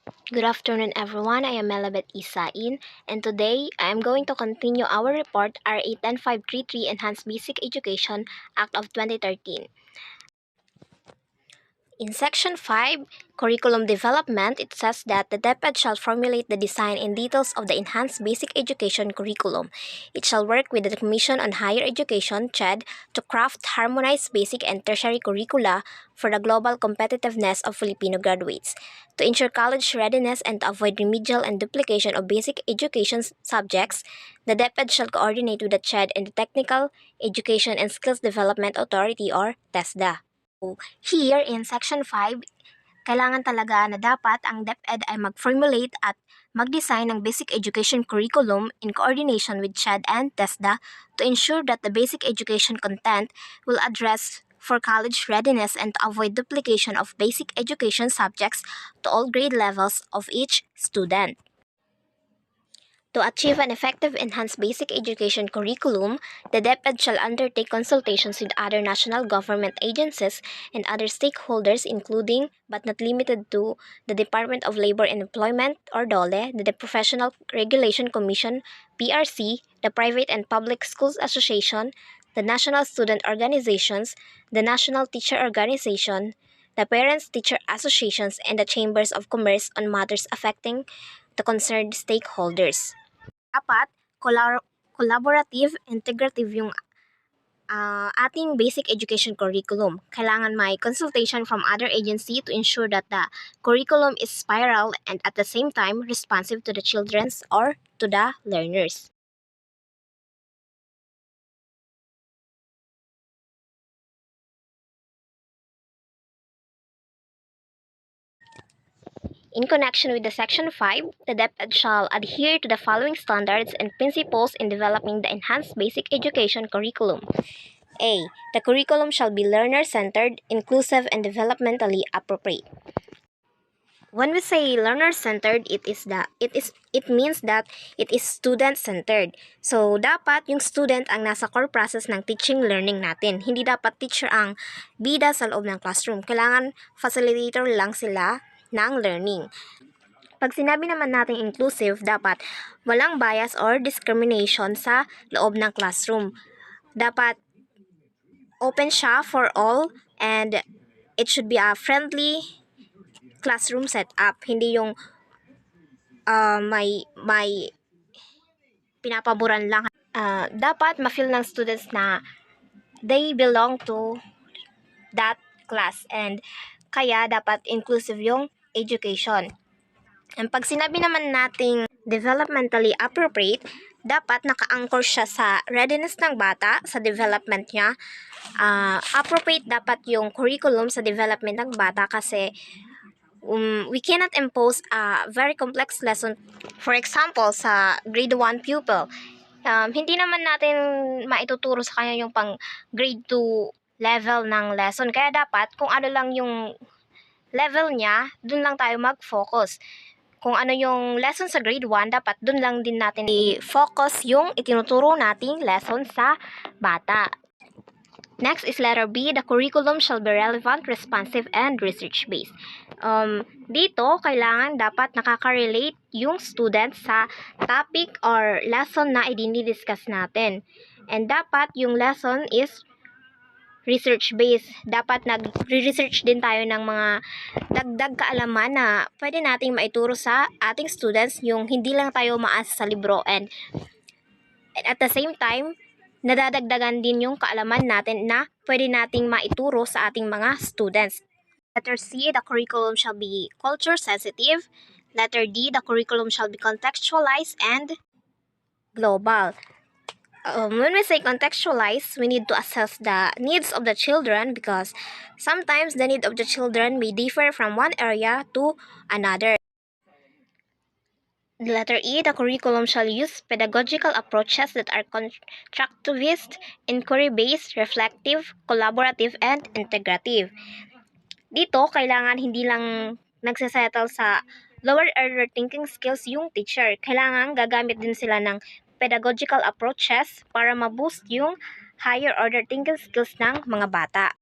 Good afternoon, everyone. I am Melabet Isain, and today I am going to continue our report RA 10533 Enhanced Basic Education Act of 2013. In Section 5, Curriculum Development, it says that the DepEd shall formulate the design and details of the Enhanced Basic Education Curriculum. It shall work with the Commission on Higher Education, CHED, to craft harmonized basic and tertiary curricula for the global competitiveness of Filipino graduates. To ensure college readiness and to avoid remedial and duplication of basic education subjects, the DepEd shall coordinate with the CHED and the Technical Education and Skills Development Authority or TESDA. Here in Section 5, kailangan talaga na dapat ang DepEd ay mag-formulate at mag-design ng basic education curriculum in coordination with CHED and TESDA to ensure that the basic education content will address for college readiness and to avoid duplication of basic education subjects to all grade levels of each student. To achieve an effective enhanced basic education curriculum, the DepEd shall undertake consultations with other national government agencies and other stakeholders including, but not limited to, the Department of Labor and Employment or DOLE, the Professional Regulation Commission, PRC, the Private and Public Schools Association, the National Student Organizations, the National Teacher Organization, the Parents-Teacher Associations, and the Chambers of Commerce on matters affecting the concerned stakeholders. Dapat collaborative, integrative yung ating basic education curriculum. Kailangan may consultation from other agency to ensure that the curriculum is spiral and at the same time responsive to the children's or to the learners. In connection with the Section 5, the DepEd shall adhere to the following standards and principles in developing the enhanced basic education curriculum. A. The curriculum shall be learner-centered, inclusive, and developmentally appropriate. When we say learner-centered, it means that it is student-centered. So dapat yung student ang nasa core process ng teaching learning natin. Hindi dapat teacher ang bida sa loob ng classroom. Kailangan facilitator lang sila ng learning. Pag sinabi naman natin inclusive, dapat walang bias or discrimination sa loob ng classroom. Dapat open siya for all and it should be a friendly classroom setup. Hindi yung may pinapaboran lang. Dapat ma-feel ng students na they belong to that class and kaya dapat inclusive yung education. And pag sinabi naman nating developmentally appropriate, dapat naka-anchor siya sa readiness ng bata, sa development niya. Appropriate dapat yung curriculum sa development ng bata kasi we cannot impose a very complex lesson. For example, sa grade 1 pupil, hindi naman natin maituturo sa kanya yung pang grade 2 level ng lesson. Kaya dapat kung ano lang yung level niya, dun lang tayo mag-focus. Kung ano yung lesson sa grade 1, dapat dun lang din natin i-focus yung itinuturo nating lesson sa bata. Next is letter B, the curriculum shall be relevant, responsive, and research-based. Dito, kailangan dapat nakaka-relate yung student sa topic or lesson na i-discuss natin. And dapat yung lesson is research-based. Dapat nag-research din tayo ng mga dagdag kaalaman na pwede nating maituro sa ating students, yung hindi lang tayo maasa sa libro and at the same time, nadadagdagan din yung kaalaman natin na pwede nating maituro sa ating mga students. Letter C, the curriculum shall be culture sensitive. Letter D, the curriculum shall be contextualized and global. When we say contextualize, we need to assess the needs of the children because sometimes the need of the children may differ from one area to another. Letter E, the curriculum shall use pedagogical approaches that are constructivist, inquiry-based, reflective, collaborative, and integrative. Dito, kailangan hindi lang nagsasettle sa lower order thinking skills yung teacher. Kailangan gagamit din sila ng pedagogical approaches para ma-boost yung higher order thinking skills ng mga bata.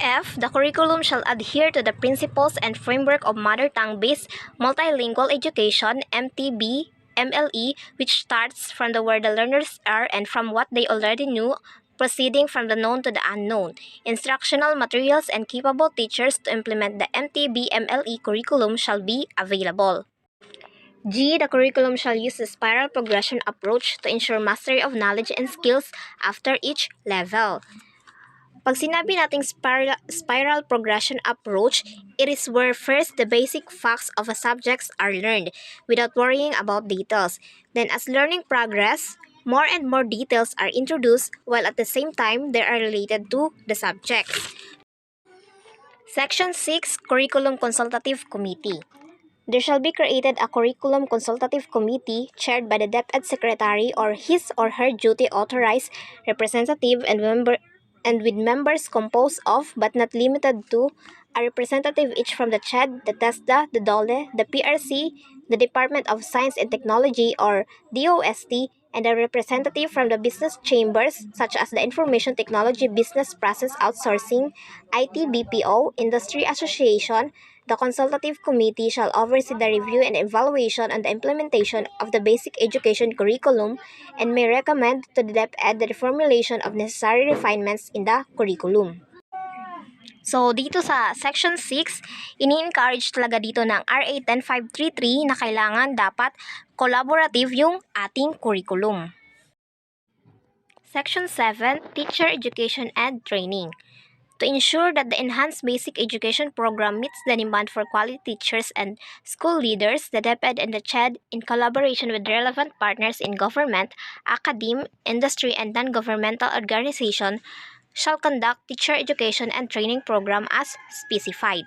F. The curriculum shall adhere to the principles and framework of mother tongue-based multilingual education (MTB) MLE, which starts from the where the learners are and from what they already knew, proceeding from the known to the unknown. Instructional materials and capable teachers to implement the MTB MLE curriculum shall be available. G. The curriculum shall use the spiral progression approach to ensure mastery of knowledge and skills after each level. Pag sinabi nating spiral progression approach, it is where first the basic facts of a subject are learned without worrying about details. Then as learning progress, more and more details are introduced while at the same time they are related to the subject. Section 6, Curriculum Consultative Committee. There shall be created a Curriculum Consultative Committee chaired by the DepEd Secretary or his or her duty authorized representative and with members composed of but not limited to a representative each from the CHED, the TESDA, the DOLE, the PRC, the Department of Science and Technology or DOST, and a representative from the business chambers such as the Information Technology Business Process Outsourcing, IT-BPO, Industry Association. The consultative committee shall oversee the review and evaluation on the implementation of the basic education curriculum and may recommend to the DepEd the formulation of necessary refinements in the curriculum. So, dito sa Section 6, ini-encourage talaga dito ng RA 10533 na kailangan dapat collaborative yung ating curriculum. Section 7, Teacher Education and Training. To ensure that the Enhanced Basic Education Program meets the demand for quality teachers and school leaders, the DepEd and the CHED, in collaboration with relevant partners in government, academe, industry, and non-governmental organization, shall conduct teacher education and training program as specified.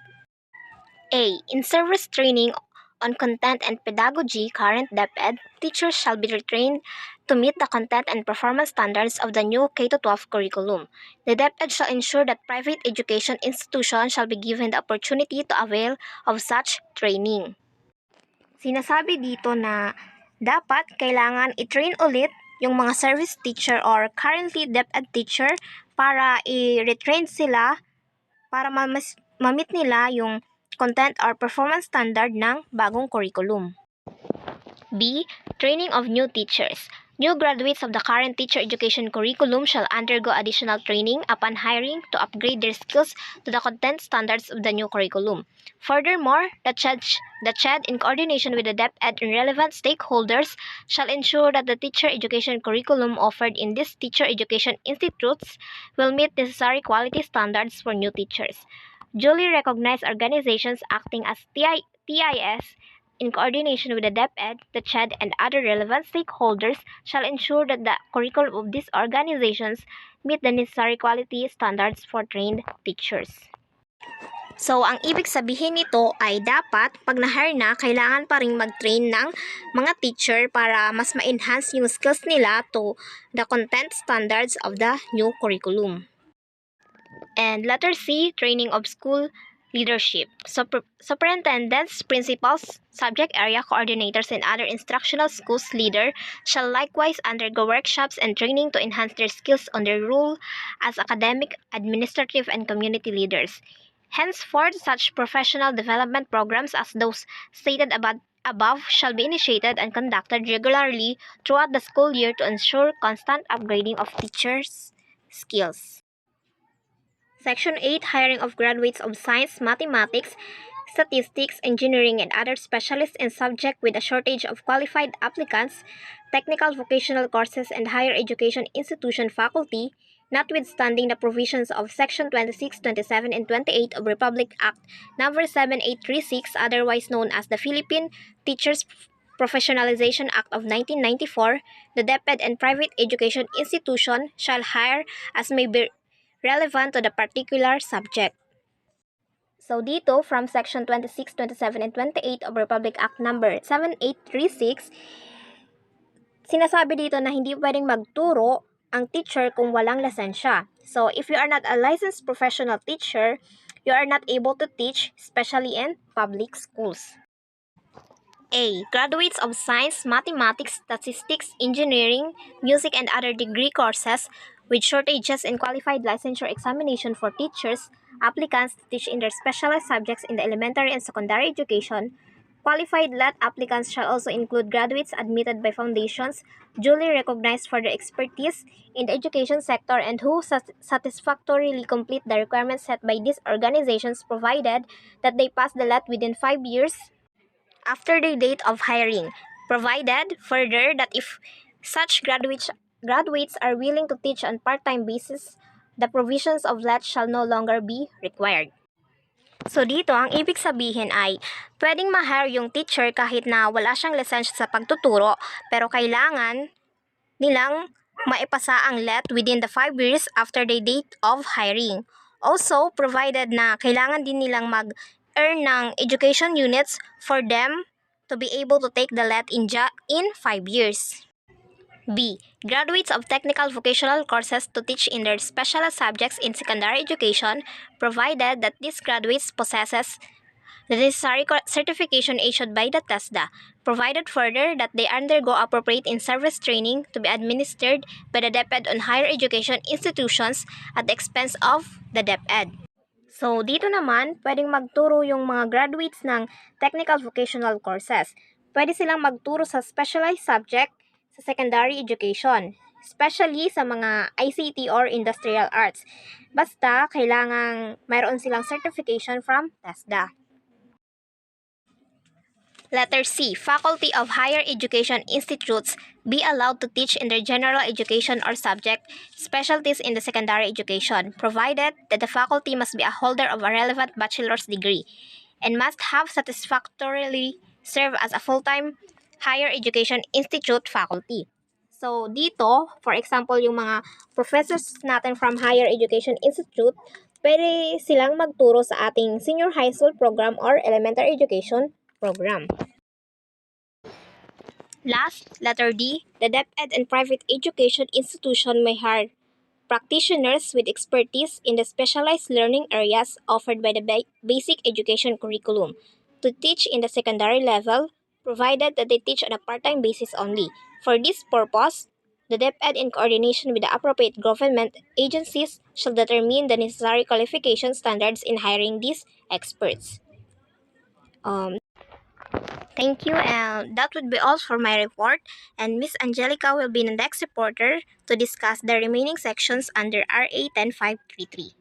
A. In-service training on content and pedagogy, current DepEd, teachers shall be retrained to meet the content and performance standards of the new K-12 curriculum. The DepEd shall ensure that private education institutions shall be given the opportunity to avail of such training. Sinasabi dito na dapat kailangan i-train ulit yung mga service teacher or currently DepEd teacher para i-retrain sila para ma-meet nila yung content or performance standard ng bagong curriculum. B. Training of new teachers. New graduates of the current teacher education curriculum shall undergo additional training upon hiring to upgrade their skills to the content standards of the new curriculum. Furthermore, the CHED, in coordination with the DepEd and relevant stakeholders, shall ensure that the teacher education curriculum offered in these teacher education institutes will meet necessary quality standards for new teachers. Duly recognized organizations acting as TIS in coordination with the DepEd, the CHED, and other relevant stakeholders shall ensure that the curriculum of these organizations meet the necessary quality standards for trained teachers. So, ang ibig sabihin nito ay dapat pag na-hire na, kailangan pa rin mag-train ng mga teacher para mas ma-enhance yung skills nila to the content standards of the new curriculum. And letter C, training of school leadership. Superintendents, principals, subject area coordinators, and other instructional schools leader shall likewise undergo workshops and training to enhance their skills on their role as academic, administrative, and community leaders. Henceforth, such professional development programs as those stated above shall be initiated and conducted regularly throughout the school year to ensure constant upgrading of teachers' skills. Section 8, Hiring of graduates of science, mathematics, statistics, engineering, and other specialists in subject with a shortage of qualified applicants, technical vocational courses, and higher education institution faculty, notwithstanding the provisions of Section 26, 27, and 28 of Republic Act No. 7836, otherwise known as the Philippine Teachers Professionalization Act of 1994, the DepEd and private education institution shall hire as may be relevant to the particular subject. So dito, from Section 26, 27, and 28 of Republic Act No. 7836, sinasabi dito na hindi pwedeng magturo ang teacher kung walang lisensya. So if you are not a licensed professional teacher, you are not able to teach, especially in public schools. A. Graduates of science, mathematics, statistics, engineering, music, and other degree courses With shortages in qualified licensure examination for teachers, applicants to teach in their specialized subjects in the elementary and secondary education, qualified LET applicants shall also include graduates admitted by foundations duly recognized for their expertise in the education sector and who satisfactorily complete the requirements set by these organizations, provided that they pass the LET within 5 years after the date of hiring. Provided further that if such graduates are willing to teach on part-time basis, the provisions of LET shall no longer be required. So dito, ang ibig sabihin ay, pwedeng ma-hire yung teacher kahit na wala siyang lisensya sa pagtuturo, pero kailangan nilang maipasa ang LET within the 5 years after the date of hiring. Also, provided na kailangan din nilang mag-earn ng education units for them to be able to take the LET in 5 years. B. Graduates of technical vocational courses to teach in their specialized subjects in secondary education, provided that these graduates possesses the necessary certification issued by the TESDA, provided further that they undergo appropriate in-service training to be administered by the DepEd on higher education institutions at the expense of the DepEd. So, dito naman, pwedeng magturo yung mga graduates ng technical vocational courses. Pwede silang magturo sa specialized subject sa secondary education, especially sa mga ICT or industrial arts. Basta, kailangang mayroon silang certification from TESDA. Letter C. Faculty of higher education institutes be allowed to teach in their general education or subject specialties in the secondary education, provided that the faculty must be a holder of a relevant bachelor's degree and must have satisfactorily served as a full-time higher education institute faculty. So, dito, for example, yung mga professors natin from higher education institute, pwede silang magturo sa ating senior high school program or elementary education program. Last, letter D, the DepEd and private education institution may hire practitioners with expertise in the specialized learning areas offered by the basic education curriculum to teach in the secondary level, provided that they teach on a part-time basis only. For this purpose, the DepEd, in coordination with the appropriate government agencies, shall determine the necessary qualification standards in hiring these experts. Thank you, and that would be all for my report. And Miss Angelica will be the next reporter to discuss the remaining sections under RA 10533.